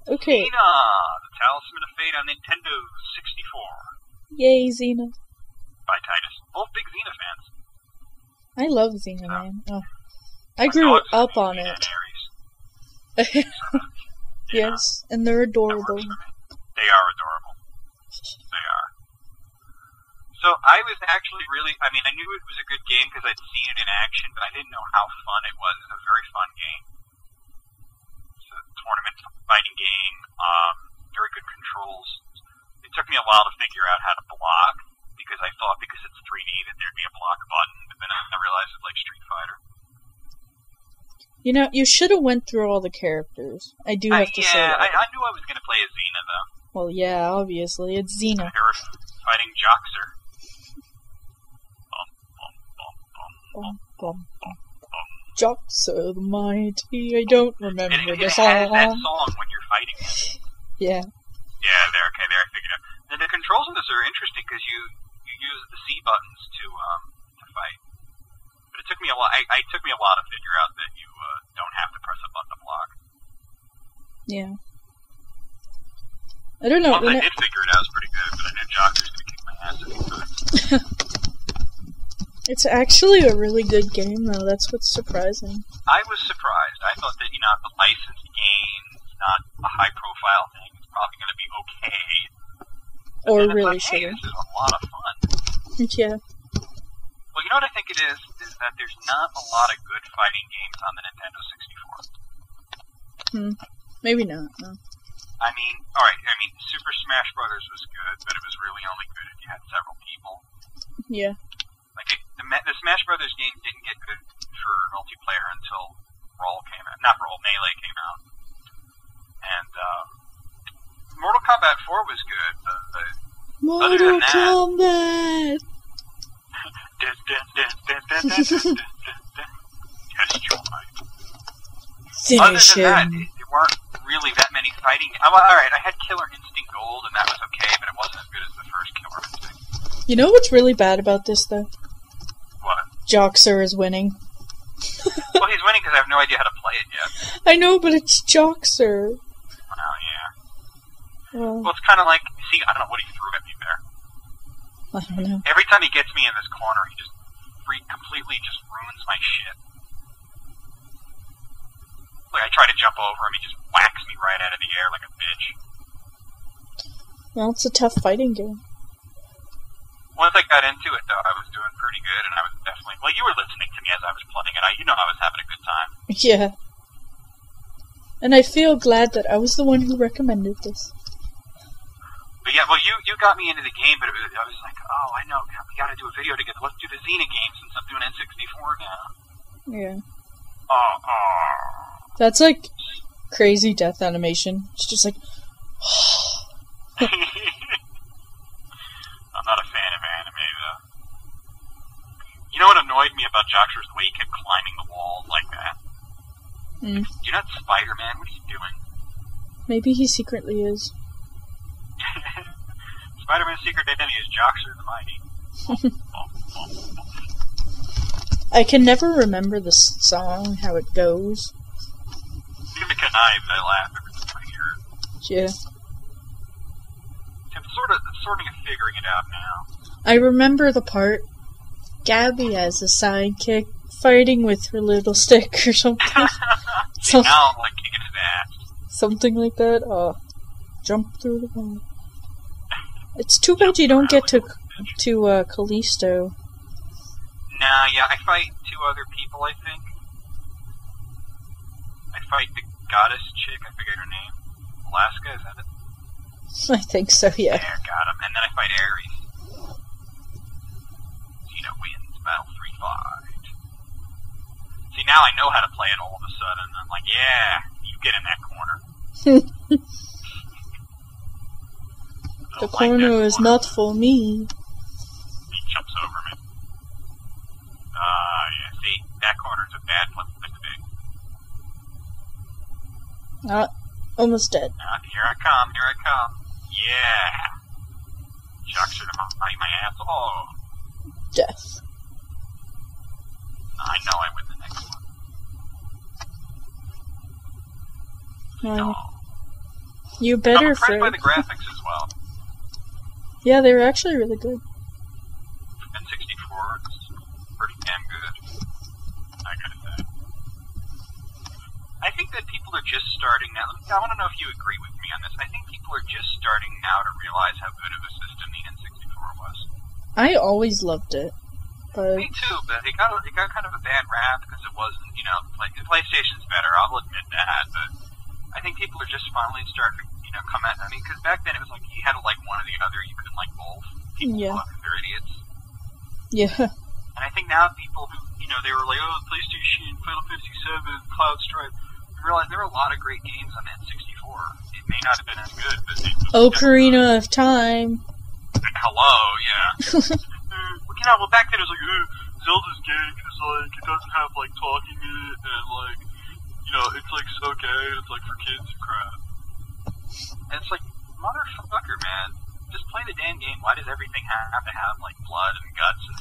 Okay. Xena, the Talisman of Fate on Nintendo 64. Yay, Xena. By Titus. Both big Xena fans. I love Xena, man. Oh. I My grew dogs up are on Xena it. and Ares. Yes, and they're That adorable. works for me. They are adorable. They are. So I was actually really, I mean, I knew it was a good game because I'd seen it in action, but I didn't know how fun it was. It's a very fun game. It's a tournament fighting game, very good controls. It took me a while to figure out how to block, because I thought because it's 3D that there'd be a block button, but then I realized it's like Street Fighter. You know, you should have went through all the characters. I do have to say that. I knew I was going to play as Xena, though. Well, yeah, obviously. It's Xena. They were fighting Joxer. Joxer the Mighty. I don't remember the It song. has that song when you're fighting him. Yeah. Yeah, there I figured out. And the controls of this are interesting because you use the C buttons to fight. But it took me a while. It took me a while to figure out that you don't have to press a button to block. Yeah. I don't know. Once I did figure it out, it was pretty good. But I knew Joxer's going to kick my ass every time. It's actually a really good game, though. That's what's surprising. I was surprised. I thought that, the licensed game is not a high-profile thing. It's probably going to be okay. But Or then it's really like, hey, shouldn't. this is a lot of fun. Yeah. Well, you know what I think it is that there's not a lot of good fighting games on the Nintendo 64. Maybe not, no. I mean, alright, Super Smash Brothers was good, but it was really only good if you had several people. Yeah. Like, the Smash Brothers game didn't get good for multiplayer until Melee came out. And, Mortal Kombat 4 was good, but Mortal Kombat! Yes, Julee. Finish Other than that, him. there weren't really that many fighting. Alright, I had Killer Instinct Gold, and that was okay, but it wasn't as good as the first Killer Instinct. You know what's really bad about this, though? What? Joxer is winning. Well, he's winning because I have no idea how to play it yet. I know, but it's Joxer. Oh, yeah. Well, Well, it's kind of like, see, I don't know what he threw at me there. I don't know. Every time he gets me in this corner, he just completely just ruins my shit. Like, I try to jump over him, he just whacks me right out of the air like a bitch. Well, it's a tough fighting game. Once I got into it, though, I was doing pretty good, and I was definitely... Well, you were listening to me as I was playing it. I was having a good time. Yeah. And I feel glad that I was the one who recommended this. But yeah, well, you got me into the game, but I was like, oh, I know, we gotta do a video together. Let's do the Xena game since I'm doing N64 now. Yeah. Oh. That's like crazy death animation. It's just like... I'm not a fan of anime, though. You know what annoyed me about Joxer is the way he kept climbing the walls like that. You're not Spider-Man, what are you doing? Maybe he secretly is. Spider-Man's secret identity is Joxer the Mighty. I can never remember the song, how it goes. Even the connive, I laugh every time I hear it. Yeah. I'm sort of figuring it out now. I remember the part Gabby as a sidekick fighting with her little stick or something. See, now I'm like kicking his ass. Something like that. Jump through the wall. It's too bad you don't get to Callisto. Nah, yeah, I fight two other people, I think. I fight the goddess chick, I forget her name. Alaska, is that it? I think so, yeah. Yeah, got him. And then I fight Ares. Xena wins battle 3 fight. See, now I know how to play it all of a sudden. I'm like, yeah, you get in that corner. The corner is not for me. He jumps over me. Yeah, see, that corner's a bad place to be. Almost dead. Here I come. Yeah. Joxer to bite my ass. Oh. Death. I know I win the next one. No. You better, I'm impressed by Fred. the graphics as well. Yeah, they were actually really good. N64, it's pretty damn good. I gotta say. I think that people are just starting now. I want to know if you agree with me on this. I think people are just starting now to realize how good of a system the N64 was. I always loved it. But Me too, but it got kind of a bad rap because it wasn't, you know, like the PlayStation's better. I'll admit that, but I think people are just finally starting to, you know, come at. I mean, because back then it was like you had to like one or the other. You couldn't like both. People Yeah. suck. They're idiots. yeah. And I think now people who, you know, they were like, oh, PlayStation, Final Fantasy VII, Cloud Stripe. You realize there were a lot of great games on the N64. It may not have been as good, but it was Ocarina of Time. Hello, yeah. You know, well, back then it was like, Zelda's gay because, like, it doesn't have, like, talking in it, and, like, you know, it's, like, so gay, it's, like, for kids and crap. And it's like, motherfucker, man, just play the damn game. Why does everything have to have, like, blood and guts and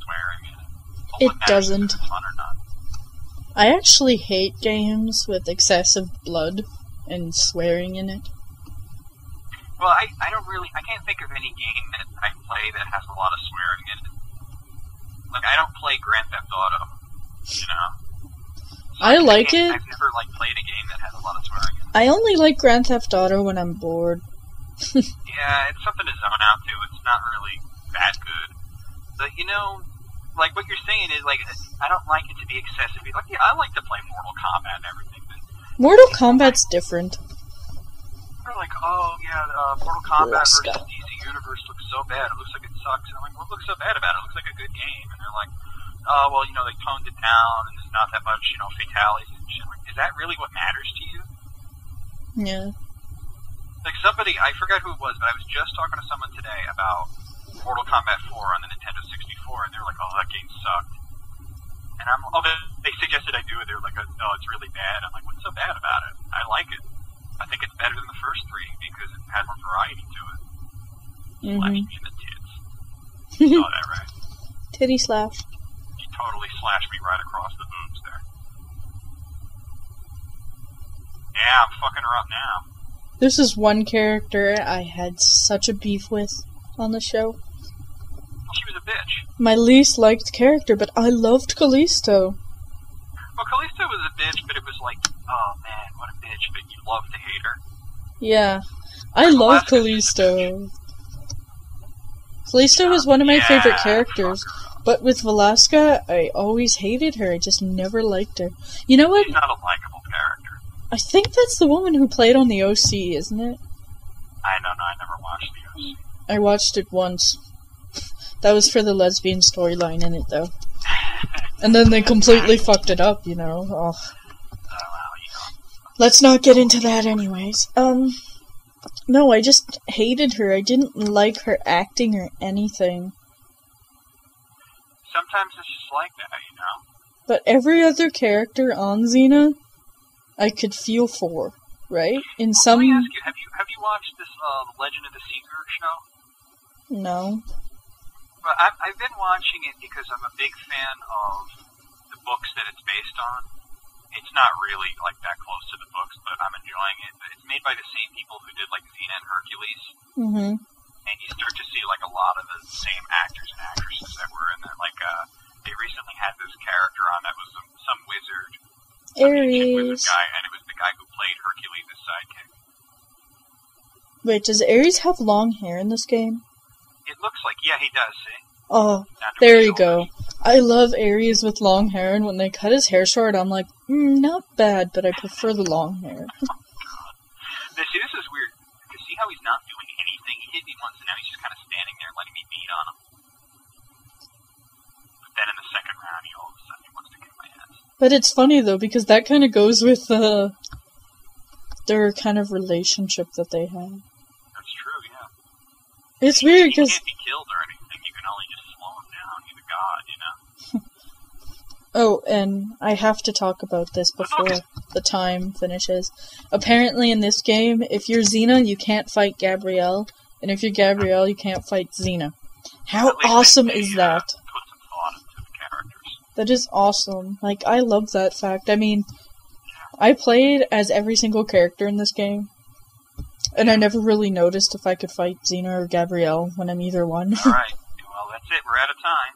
swearing in it? Well, It what matters doesn't. if it's fun or not? I actually hate games with excessive blood and swearing in it. Well, I can't think of any game that I play that has a lot of swearing in it. Like, I don't play Grand Theft Auto, you know? So I like it. I've never, like, played a game that has a lot of swearing in it. I only like Grand Theft Auto when I'm bored. Yeah, it's something to zone out to. It's not really that good. But, you know, like, what you're saying is, like, I don't like it to be excessive. Like, yeah, I like to play Mortal Kombat and everything, but Mortal Kombat's different. they're like, oh, yeah, Mortal Kombat Let's versus go. DC Universe looks so bad. It looks like it sucks. And I'm like, what looks so bad about it? It looks like a good game. And they're like, oh, well, you know, they toned it down, and there's not that much, you know, fatalities and shit. Like, is that really what matters to you? Yeah. Like, somebody, I forgot who it was, but I was just talking to someone today about Mortal Kombat 4 on the Nintendo 64, and they're like, oh, that game sucked. And I'm, oh, they suggested I do it. They were like, no, it's really bad. I'm like, what's so bad about it? I like it. I think it's better than the first three because it had more variety to it. Slashed me in the tits. You saw that, right? Titty slash. He totally slashed me right across the boobs there. Yeah, I'm fucking her up now. This is one character I had such a beef with on the show. Well, she was a bitch. My least liked character, but I loved Callisto. Well, Callisto was a bitch, but it was like, oh man, what a bitch, but you love to hate her. Yeah. I love Callisto. Callisto was one of my favorite characters, but with Velasca, I always hated her. I just never liked her. You know what? She's not a likable character. I think that's the woman who played on the OC, isn't it? I don't know, I never watched the OC. I watched it once. That was for the lesbian storyline in it, though. And then they completely fucked it up, you know. Oh. Well, you know. Let's not get into that anyways. No, I just hated her. I didn't like her acting or anything. Sometimes it's just like that, you know? But every other character on Xena, I could feel for, right? In some... Let me ask you, have you watched this Legend of the Seeker show? No. Well, I've been watching it because I'm a big fan of the books that it's based on. It's not really, like, that close to the books, but I'm enjoying it. But it's made by the same people who did, like, Xena and Hercules. Mm-hmm. And you start to see, like, a lot of the same actors and actresses that were in there. Like, they recently had this character on that was some wizard. Some wizard guy, and it was the guy who played Hercules' sidekick. Wait, does Ares have long hair in this game? It looks like, yeah, he does, see? Oh, there you go. I love Ares with long hair, and when they cut his hair short, I'm like, not bad, but I prefer the long hair. This is weird. Because see how he's not doing anything? He hit me once, and now he's just kind of standing there letting me beat on him. But then in the second round, he all of a sudden he wants to kick my ass. But it's funny, though, because that kind of goes with their kind of relationship that they have. That's true, yeah. It's weird, because... He can't be killed or anything. You can only just slow him down. He's a god, you know? Oh, and I have to talk about this before the time finishes. Apparently in this game, if you're Xena, you can't fight Gabrielle, and if you're Gabrielle, you can't fight Xena. How awesome is that? Put some thought into the characters. That is awesome. Like, I love that fact. I mean, I played as every single character in this game. And I never really noticed if I could fight Xena or Gabrielle when I'm either one. Alright, well that's it, we're out of time.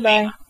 Bye-bye.